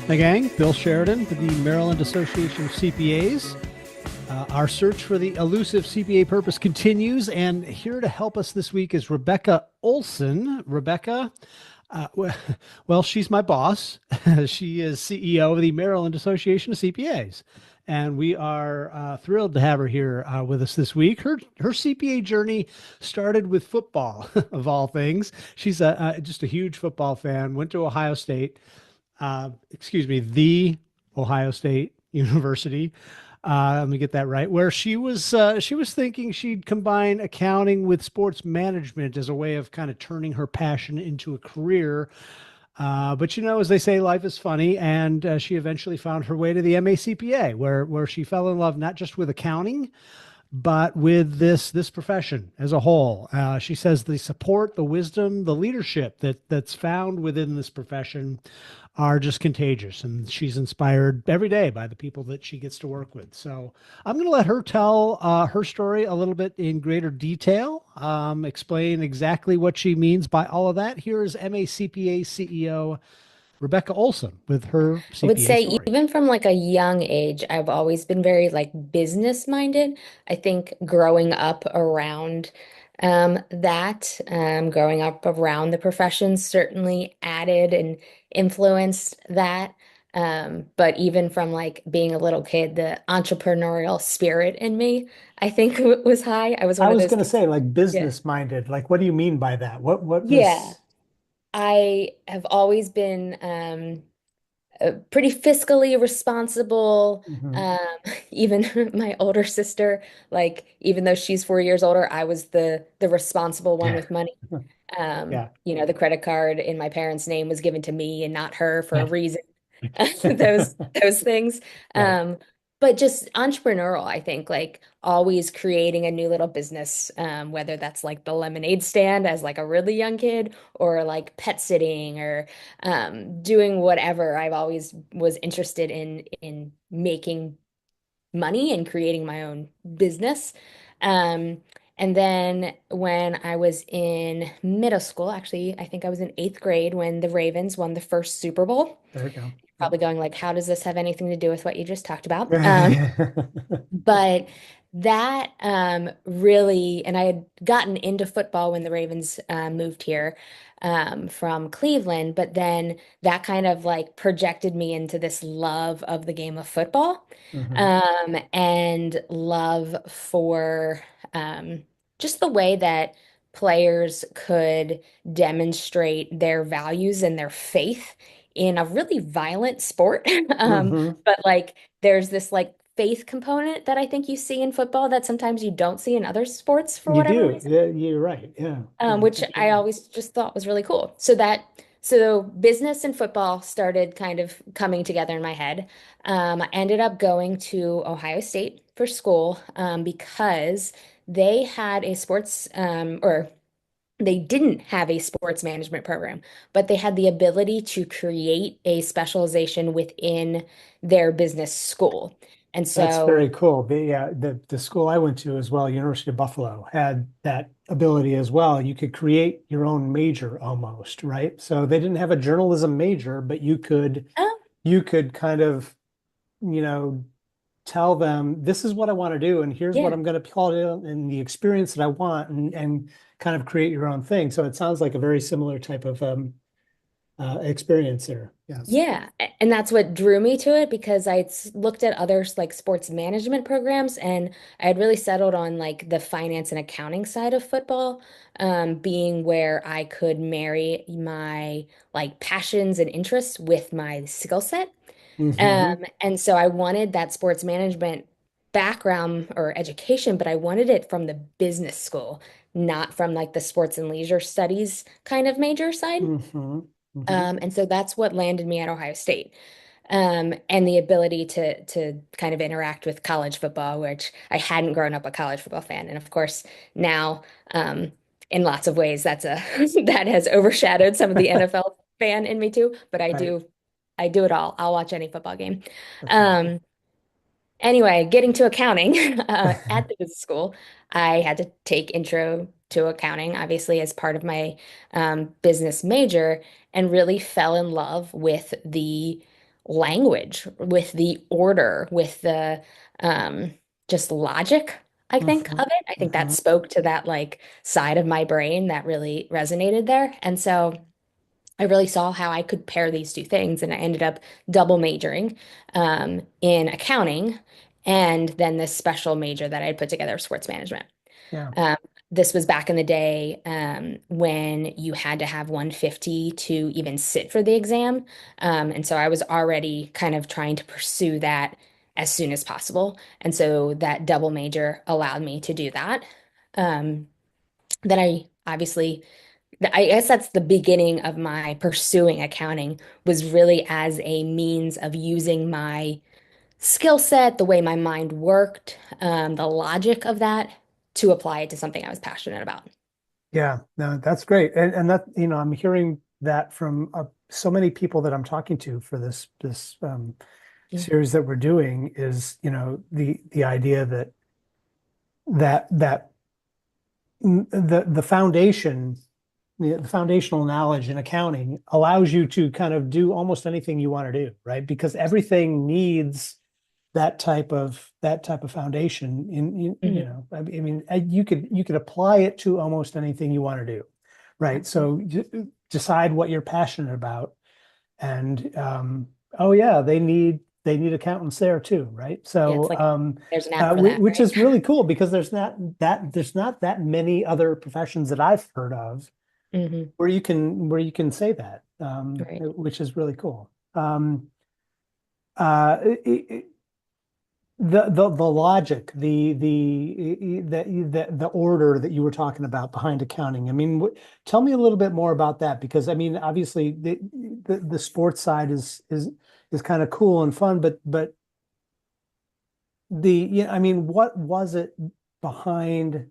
Hey, gang. Bill Sheridan with the Maryland Association of CPAs. Our search for the elusive CPA purpose continues, and here to help us this week is Rebekah Olson. Rebekah, uh, well, well, she's my boss. She is CEO of the Maryland Association of CPAs, and we are thrilled to have her here with us this week. Her CPA journey started with football, of all things. She's just a huge football fan. Went to Ohio State, the Ohio State University. Let me get that right. Where she was thinking she'd combine accounting with sports management as a way of kind of turning her passion into a career. But as they say, life is funny, and she eventually found her way to the MACPA, where she fell in love not just with accounting, but with this profession as a whole. She says the support, the wisdom, the leadership that's found within this profession are just contagious, and she's inspired every day by the people that she gets to work with. So I'm going to let her tell her story a little bit in greater detail, explain exactly what she means by all of that. Here is MACPA CEO Rebekah Olson with her I would CPA say story. even from like a young age, I've always been very like business minded. I think growing up around growing up around the profession certainly added and influenced that. But even from like being a little kid, the entrepreneurial spirit in me, I think was high. I was I one of was those going to kids. say, like, Yeah. business minded. Like, what do you mean by that? What Yeah. was? I have always been pretty fiscally responsible. Mhm. Um, even my older sister, like even though she's 4 years older, I was the responsible one with money. Yeah. The credit card in my parents' name was given to me and not her for a reason. Those things. Right. Um, but just entrepreneurial, I think, like always creating a new little business, whether that's like the lemonade stand as like a really young kid or like pet sitting or doing whatever. I've always was interested in making money and creating my own business. Um, and then when I was in middle school, actually, I think I was in eighth grade when the Ravens won the first Super Bowl. There you go. Probably going like, how does this have anything to do with what you just talked about? Yep. But that really, and I had gotten into football when the Ravens moved here from Cleveland, but then that kind of like projected me into this love of the game of football Hmm. and love for just the way that players could demonstrate their values and their faith in a really violent sport. Hmm. But like there's this like faith component that I think you see in football that sometimes you don't see in other sports for You whatever do. reason, Yeah, you're right. Yeah. Yeah, which I absolutely. always just thought was really cool. So business and football started kind of coming together in my head. I ended up going to Ohio State for school because they had a sports or they didn't have a sports management program, but they had the ability to create a specialization within their business school. And That's so, very cool. The school I went to as well, University of Buffalo, had that ability as well. You could create your own major almost, right? So they didn't have a journalism major, but oh, you could kind of, you know, tell them this is what I want to do and here's what yeah. I'm going to call it and the experience that I want and kind of create your own thing. So it sounds like a very similar type of experience there. Yes. Yeah, and that's what drew me to it because looked at other like sports management programs and I had really settled on like the finance and accounting side of football, being where I could marry my like passions and interests with my skill set. Hmm. And so I wanted that sports management background or education, but I wanted it from the business school, not from like the sports and leisure studies kind of major side. Hmm. Hmm. And so that's what landed me at Ohio State. And the ability to kind of interact with college football, which I hadn't grown up a college football fan. And of course, now in lots of ways that's a that has overshadowed some of the NFL fan in me too. But Right. I do it all. I'll watch any football game. That's awesome. Um, Anyway, getting to accounting at the business school, I had to take intro to accounting, obviously, as part of my business major, and really fell in love with the language, with the order, with the um, just logic, I think, of Hmm. it. I think that Hmm. spoke to that like side of my brain that really resonated there. And so I really saw how I could pair these two things, and I ended up double majoring in accounting and then this special major that I had put together, sports management. Yeah. Um, this was back in the day when you had to have 150 to even sit for the exam. And so I was already kind of trying to pursue that as soon as possible. And so that double major allowed me to do that. Um, then I obviously, I guess that's the beginning of my pursuing accounting, was really as a means of using my skill set, the way my mind worked, the logic of that to apply it to something I was passionate about. Yeah, no, that's great. And that, I'm hearing that from so many people that I'm talking to for this Yeah. series that we're doing is, the idea that the foundation, the foundational knowledge in accounting allows you to kind of do almost anything you want to do, right? Because everything needs that type of foundation Mhm. I mean, you could apply it to almost anything you want to do, right? Absolutely. So decide what you're passionate about, and oh yeah, they need accountants there too, right? Yeah, it's So like there's an app for that, which right? is really cool because there's not that many other professions that I've heard of Hmm. where you can say that, Right. which is really cool. It, the logic, the order that you were talking about behind accounting. I mean, tell me a little bit more about that because I mean, obviously the sports side is kind of cool and fun, but I mean, what was it behind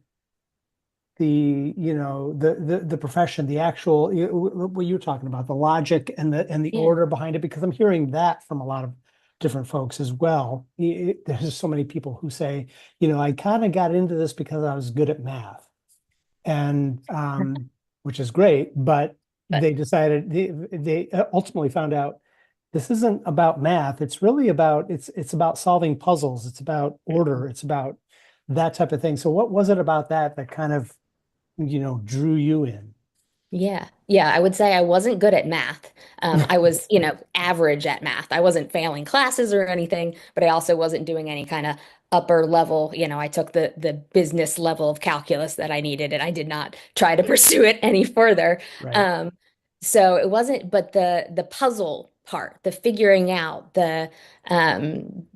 the profession, the actual what you're talking about, the logic and the Yeah. order behind it, because I'm hearing that from a lot of different folks as well. There's so many people who say, I kind of got into this because I was good at math, and which is great, but But they ultimately found out this isn't about math. It's really about it's about solving puzzles. It's about order. It's about that type of thing. So what was it about that kind of drew you in? yeah. Yeah, I would say I wasn't good at math. I was, average at math. I wasn't failing classes or anything, but I also wasn't doing any kind of upper level. I took the business level of calculus that I needed, and I did not try to pursue it any further. Right. Um, so it wasn't, but the puzzle part, the figuring out, um,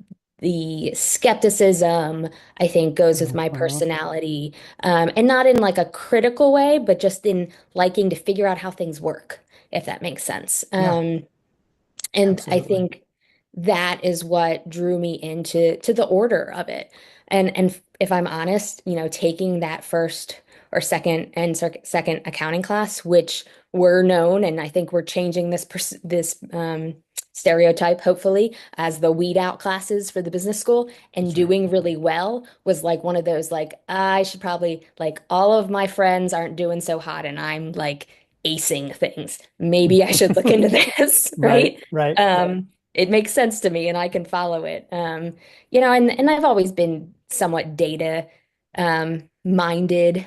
the skepticism, I think goes with my Mhm. personality, and not in like a critical way, but just in liking to figure out how things work, if that makes sense. Yeah, And I absolutely. think that is what drew me into the order of it. And if I'm honest, taking that first or second accounting class, which were known, and I think we're changing this stereotype, hopefully, as the weed out classes for the business school, and That's right. doing really well was like one of those like I should probably, like, all of my friends aren't doing so hot and I'm like acing things. Maybe I should look into this, Right, right? right. It makes sense to me and I can follow it. And I've always been somewhat data minded,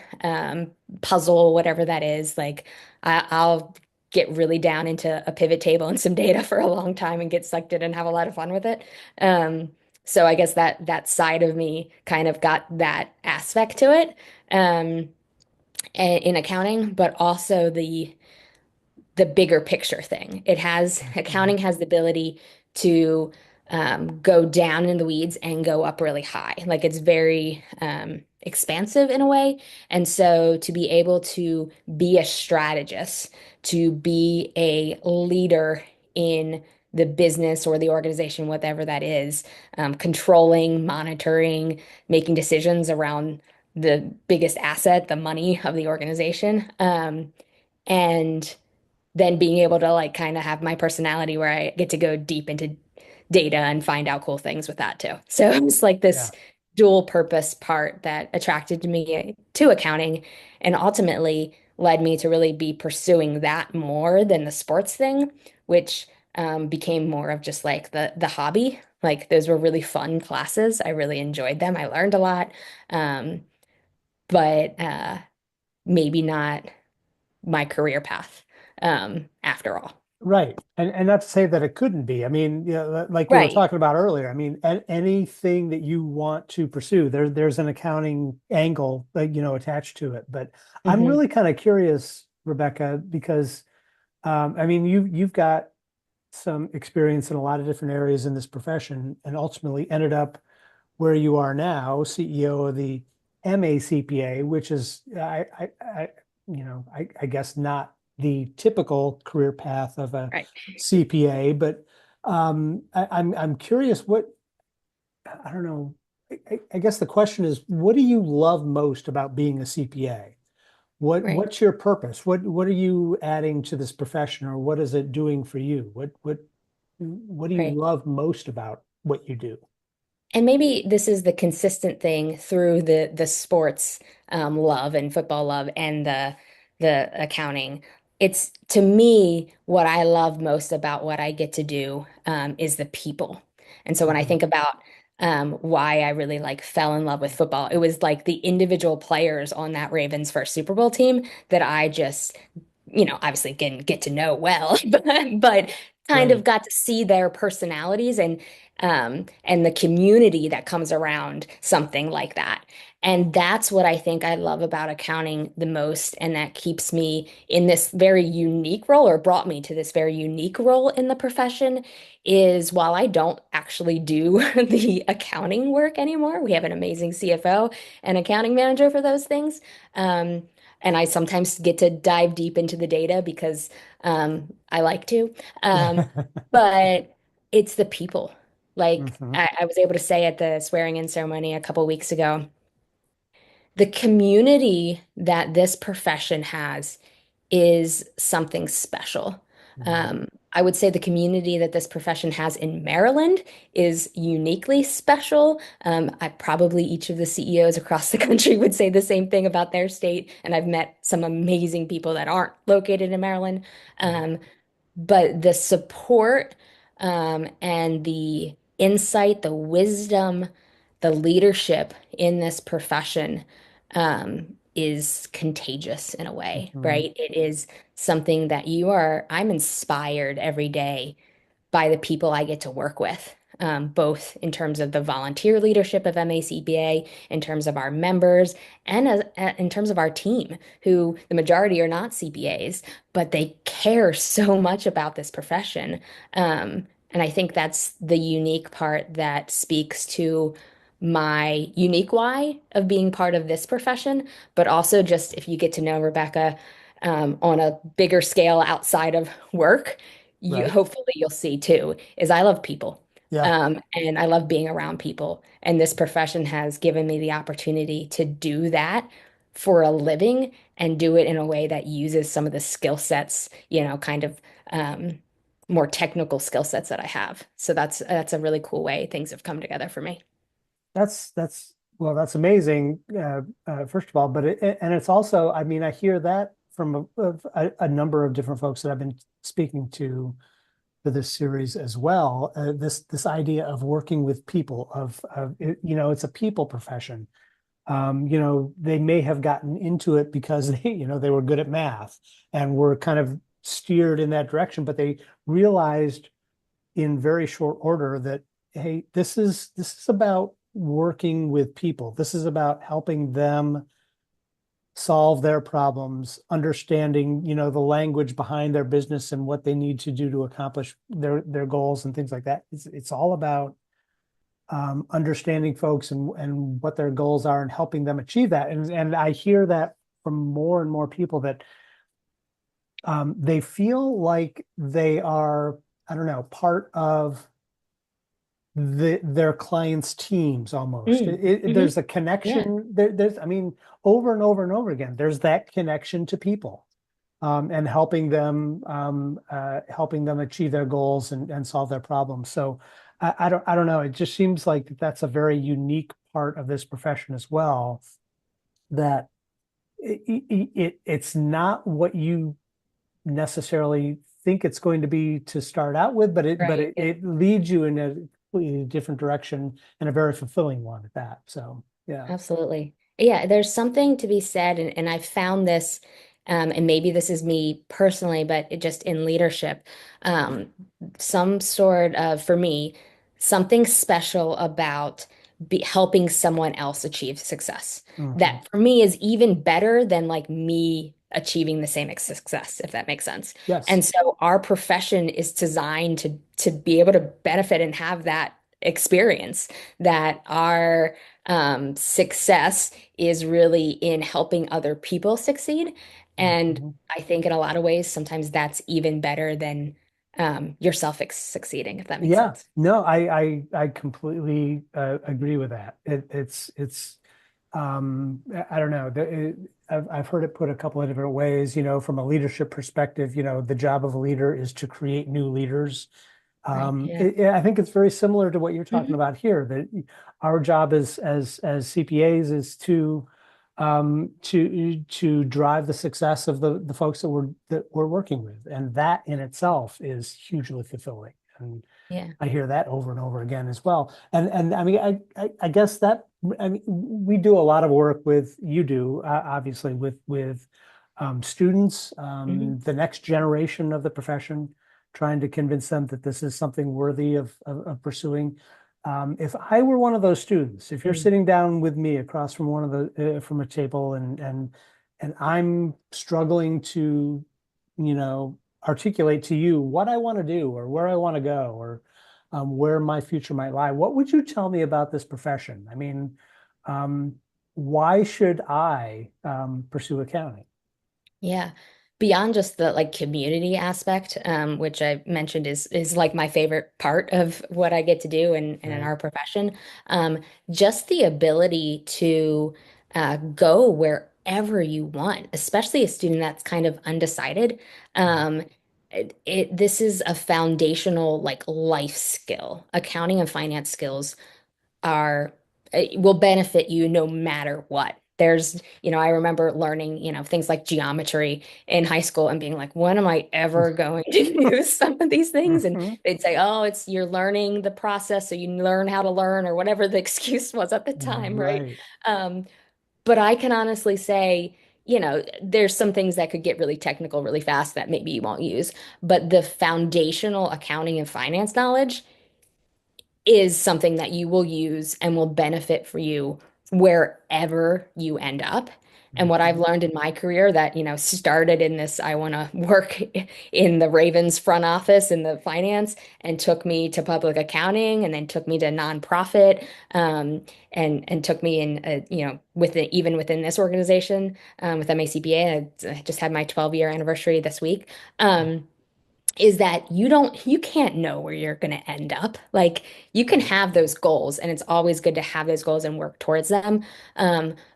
puzzle, whatever that is. Like I'll get really down into a pivot table and some data for a long time and get sucked in and have a lot of fun with it. So I guess that side of me kind of got that aspect to it in accounting, but also the bigger picture thing. Mhm. Accounting has the ability to go down in the weeds and go up really high. Like it's very expansive in a way. And so to be able to be a strategist, to be a leader in the business or the organization, whatever that is, controlling, monitoring, making decisions around the biggest asset, the money of the organization. And then being able to like kind of have my personality where I get to go deep into data and find out cool things with that too. So it's like Yeah. this dual purpose part that attracted me to accounting and ultimately led me to really be pursuing that more than the sports thing, which became more of just like the hobby. Like those were really fun classes. I really enjoyed them. I learned a lot. Um, but maybe not my career path after all. Right. And not to say that it couldn't be. I mean, like we were Right. talking about earlier, I mean, anything that you want to pursue, there's an accounting angle, attached to it. But I'm Hmm. really kind of curious, Rebecca, because I mean, you've got some experience in a lot of different areas in this profession and ultimately ended up where you are now, CEO of the MACPA, which is I guess not the typical career path of a Right. CPA, but I'm curious what I don't know. I guess the question is, what do you love most about being a CPA? Right. What's your purpose? What are you adding to this profession, or what is it doing for you? What do you Right. love most about what you do? And maybe this is the consistent thing through the sports love and football love and the accounting. It's to me what I love most about what I get to do is the people. And so when I Mhm. think about why I really like fell in love with football, it was like the individual players on that Ravens first Super Bowl team that I just obviously didn't get to know well, but kind of Right. got to see their personalities and the community that comes around something like that. And that's what I think I love about accounting the most, and that keeps me in this very unique role, or brought me to this very unique role in the profession, is while I don't actually do the accounting work anymore, we have an amazing CFO and accounting manager for those things. Um, and I sometimes get to dive deep into the data because I like to. Um, but it's the people. Like Mhm. I was able to say at the swearing in ceremony a couple weeks ago, the community that this profession has is something special. Mhm. I would say the community that this profession has in Maryland is uniquely special. I probably each of the CEOs across the country would say the same thing about their state, and I've met some amazing people that aren't located in Maryland. Right. Um, but the support and the insight, the wisdom, the leadership in this profession is contagious in a way, Mhm. right? It is something that I'm inspired every day by the people I get to work with, both in terms of the volunteer leadership of MACBA, in terms of our members, and in terms of our team, who the majority are not CPAs, but they care so much about this profession. And I think that's the unique part that speaks to my unique why of being part of this profession, but also just if you get to know Rebekah on a bigger scale outside of work, Right. hopefully you'll see too, is I love people. Yeah. And I love being around people. And this profession has given me the opportunity to do that for a living and do it in a way that uses some of the skill sets, kind of more technical skill sets that I have. So that's a really cool way things have come together for me. That's well, that's amazing. First of all, but and it's also, I mean, I hear that from a number of different folks that I've been speaking to for this series as well. This idea of working with people, it's a people profession. They may have gotten into it because they were good at math and were kind of steered in that direction, but they realized in very short order that, hey, this is about working with people. This is about helping them solve their problems, understanding, the language behind their business and what they need to do to accomplish their goals and things like that. It's all about understanding folks and what their goals are and helping them achieve that. And I hear that from more and more people that they feel like they are, I don't know, part of their clients' teams almost. Mm. Hmm. There's a Yeah. connection. There's, I mean, over and over and over again, there's that connection to people, and helping them achieve their goals and solve their problems. So I don't know. It just seems like that's a very unique part of this profession as well. That it's not what you necessarily think it's going to be to start out with, but Right. Yeah. it leads you in a completely different direction and a very fulfilling one at that. So yeah. Absolutely. Yeah, there's something to be said, and I've found this, and maybe this is me personally, but it just in leadership, um, some sort of, for me, something special about helping someone else achieve success. Mhm. That for me is even better than like me achieving the same success, if that makes sense. Yes. And so our profession is designed to be able to benefit and have that experience that our success is really in helping other people succeed. And Mhm. I think in a lot of ways, sometimes that's even better than yourself succeeding, if that makes Yeah, sense. no, I completely agree with that. I don't know. I've heard it put a couple of different ways. From a leadership perspective, the job of a leader is to create new leaders. Right. Yeah. I think it's very similar to what you're talking Hmm. about here, that our job as CPAs is to drive the success of the folks that we're working with, and that in itself is hugely fulfilling. And Yeah. I hear that over and over again as well. And I mean, I guess that I mean, we do a lot of work with you do obviously with students, Hmm. the next generation of the profession, trying to convince them that this is something worthy of pursuing. If I were one of those students, if you're Mm. sitting down with me across from one of the from a table and I'm struggling to, articulate to you what I want to do or where I want to go or where my future might lie. What would you tell me about this profession? I mean, um, why should I pursue accounting? Yeah. Beyond just the like community aspect, which I mentioned is like my favorite part of what I get to do and in Right. our profession, just the ability to go wherever you want, especially a student that's kind of undecided. Um, this is a foundational like life skill. Accounting and finance skills are will benefit you no matter what. I remember learning, things like geometry in high school and being like, when am I ever going to use some of these things? And Mhm. they'd say, oh, it's you're learning the process, so you learn how to learn, or whatever the excuse was at the time, right? Right. Um, but I can honestly say, there's some things that could get really technical really fast that maybe you won't use, but the foundational accounting and finance knowledge is something that you will use and will benefit for you wherever you end up. And what I've Mhm. learned in my career that, started in this, I want to work in the Ravens front office in the finance and took me to public accounting and then took me to nonprofit, and took me in, even within this organization, with MACPA. I just had my 12-year anniversary this week. Is that you can't know where you're going to end up. Like you can Right. have those goals and it's always good to have those goals and work towards them.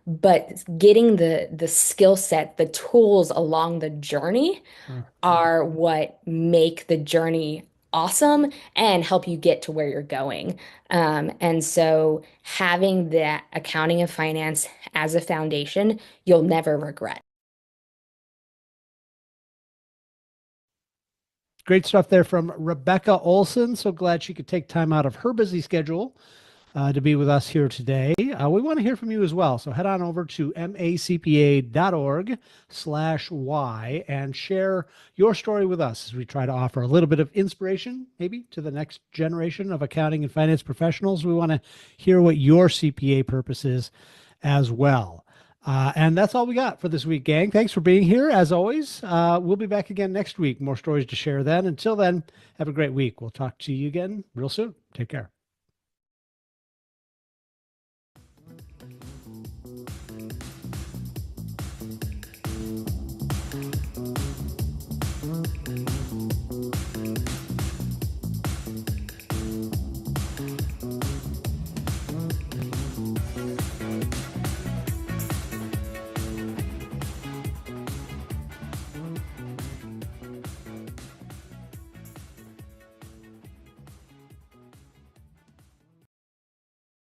But getting the skill set, the tools along the journey Mhm. are what make the journey awesome and help you get to where you're going. And so having that accounting and finance as a foundation, you'll never regret. Great stuff there from Rebekah Olson. So glad she could take time out of her busy schedule to be with us here today. We want to hear from you as well. So head on over to macpa.org/Y and share your story with us as we try to offer a little bit of inspiration, maybe to the next generation of accounting and finance professionals. We want to hear what your CPA purpose is as well. And that's all we got for this week, gang. Thanks for being here. As always, we'll be back again next week. More stories to share then. Until then, have a great week. We'll talk to you again real soon. Take care.